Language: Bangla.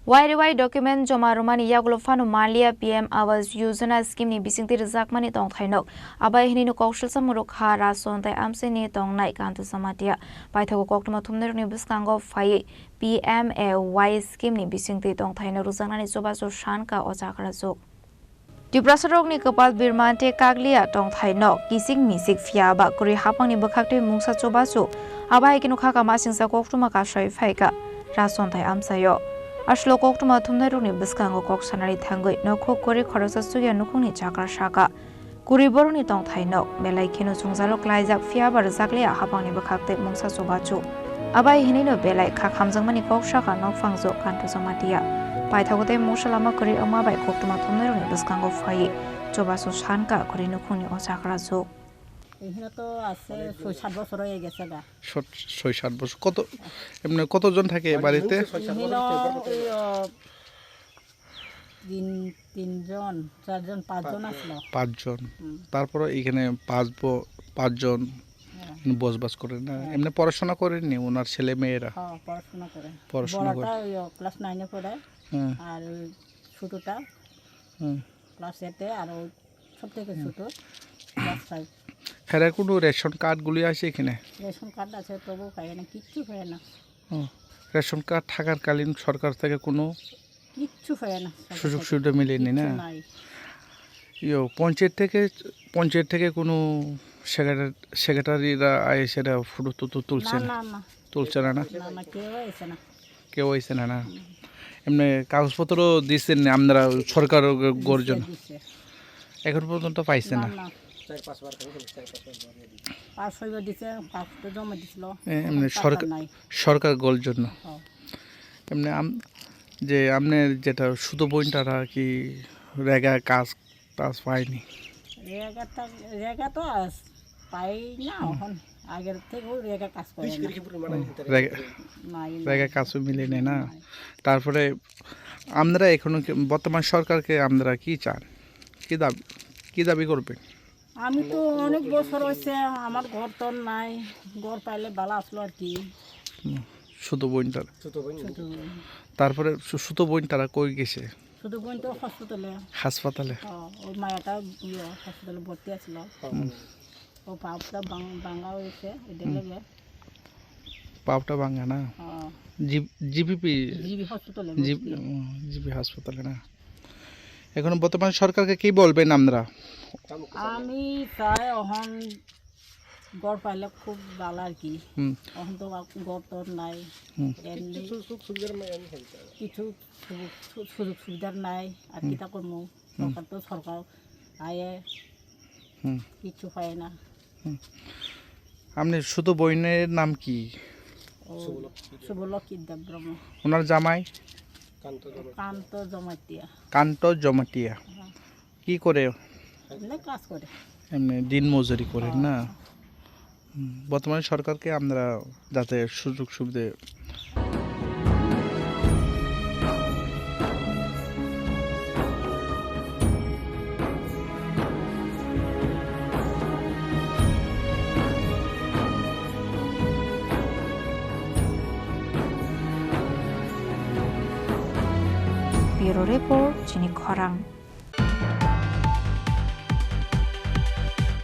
YRY document joma romani yagulo fanu malia PM Awas Yojana scheme ni bisingti rizakmani tong thainok abai hini no kaushal samurok ha rason tai amse ni tong nai kantu samatia paithago koktuma thumner ni biskango phai PMAY scheme ni bisingti tong thaino ruzangna ni soba so shanka ochakra jok Diprasarok ni kapal birmante kaglia tong thaino kising misik fiaba kuri hapang ni bakhakte mungsa choba so abai kinu khaka masingsa koktuma ka shai phaika rason tai amsayo Ashlo koktuma thumnairokni biskango kok sanari thangoi nokho kori khorosa sugya nukhungni chakra shaka kuri boroni tong thaino belai kheno chungjalok laijak fiabar jakleya hapangni bakhakte mungsa sobachu abai hinino belai khakhamjangmani kok shaka nokfangjo kantu jamatia paithagote musalama kori amabai koktuma thumnairokni biskango phai chobasu shanka kori nukhungni ochakra jo এখানে তো আছে ৬-৭ বছর হয়ে গেছে গা ৬-৭ বছর কত এমনি কতজন থাকে বাড়িতে তিনজন চারজন পাঁচজন আসলো পাঁচজন তারপরে এখানে পাঁচজন বসবাস করে না এমনি পড়াশোনা করেননি ওনার ছেলে মেয়েরা পড়াশোনা করে ক্লাস 9 এ পড়ে আর ছোটটা ক্লাস 8 এ আর সবথেকে ছোট ক্লাস 5 হ্যাঁ কোনো রেশন কার্ডগুলি আছে এখানে রেশন কার্ড আছে তবু পায় না কিচ্ছু পায় না রেশন কার্ড থাকাকালীন সরকার থেকে কোনো কিচ্ছু পায় না সুযোগ সুবিধা মিলেনি না পঞ্চায়েত থেকে কোনো সেক্রেটারিরা সেটা ফটো তুলছে না কেউ আইসে না এমনি কাগজপত্র দিচ্ছেন আপনারা সরকার গর্জন এখন পর্যন্ত পাইছে না সরকার গোল জন্য এমনি যে আপনার যেটা সুতো বইনটারা কি রেগা কাজ পায়নি রেগা তো পাই না এখন আগের থেকেও রেগা কাজ করে রেগা কাজও মিলে নেই না তারপরে আপনারা এখনো বর্তমান সরকারকে আপনারা কি চান কি দাবি করবেন আমি তো অনেক বছর হয়েছে আমার ঘর তো নাই ঘর পাইলে ভালো আসলো আর কি সুতো বইনটারা তারপরে সুতো বইনটারা কই গেছে শুধু বোন তো হাসপাতালে ওর মায়াটা হাসপাতালে ভর্তি আছিল ও পাপটা ভাঙা হয়েছে এটা লেগে পাপটা ভাঙা না জিবি হাসপাতালে না এখন বর্তমান সরকারকে কি বলবেন আপনারা আমি চাই এখন গড় পাইলে খুব ভালো আর কি এখন তো গড় তো নাই কিছু সুযোগ সুবিধার নাই আর কিতা করবো সরকার আয়ে কিছু পায় না আপনি শুধু বইনের নাম কি শুভলক্ষী দেবব্রহ্ম ওনার জামাই কান্ত জমাতিয়া কি করে কাজ করে এমনি দিন মজুরি করেন না বর্তমানে সরকারকে আমরা যাতে সুযোগ সুবিধা Bureau Report, Chini Khorang.